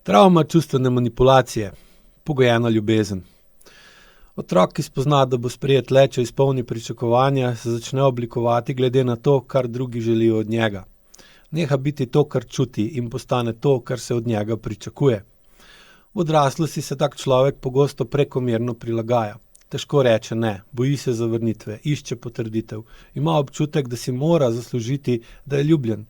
Travma čustvene manipulacije, pogojena ljubezen. Otrok, ki spozna, da bo sprejet le, če izpolni pričakovanja, se začne oblikovati glede na to, kar drugi želijo od njega. Neha biti to, kar čuti, in postane to, kar se od njega pričakuje. V odraslosti se tak človek pogosto prekomerno prilagaja. Težko reče ne, boji se zavrnitve, išče potrditev, ima občutek, da si mora zaslužiti, da je ljubljen.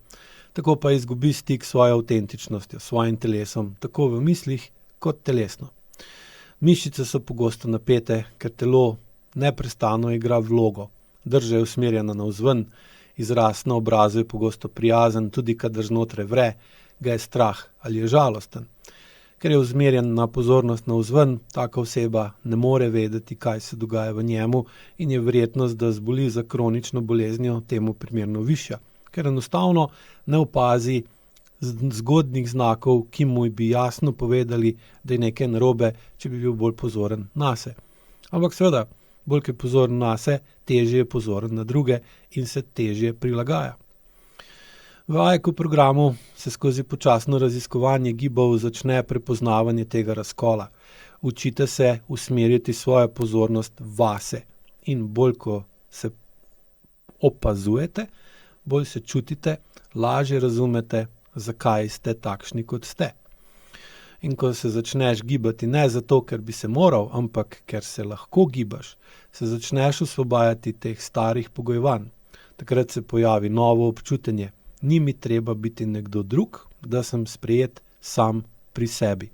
Tako pa izgubi stik s svojo avtentičnostjo, svojim telesom, tako v mislih kot telesno. Mišice so pogosto napete, ker telo neprestano igra vlogo. Drža je usmerjena navzven, izraz na obrazu je pogosto prijazen, tudi kadar znotraj vre, ga je strah ali je žalosten. Ker je usmerjen na pozornost navzven, taka oseba ne more vedeti, kaj se dogaja v njemu in je verjetnost, da zboli za kronično boleznijo, temu primerno višja. Ker enostavno ne opazi zgodnjih znakov, ki mu bi jasno povedali, da je nekaj narobe, če bi bil bolj pozoren nase. Ampak seveda, bolj ko je pozoren nase, težje je pozoren na druge in se težje prilagaja. V AIQ programu se skozi počasno raziskovanje gibov začne prepoznavanje tega razkola. Učite se usmeriti svojo pozornost vase in bolj ko se opazujete, bolj se čutite, lažje razumete, zakaj ste takšni, kot ste. In ko se začneš gibati ne zato, ker bi se moral, ampak ker se lahko gibaš, se začneš osvobajati teh starih pogojevanj. Takrat se pojavi novo občutenje. Ni mi treba biti nekdo drug, da sem sprejet sam pri sebi.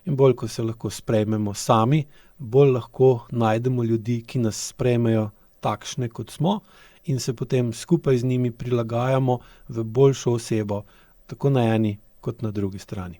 In bolj, ko se lahko sprejmemo sami, bolj lahko najdemo ljudi, ki nas sprejmejo takšne, kot smo, in se potem skupaj z njimi prilagajamo v boljšo osebo, tako na eni kot na drugi strani.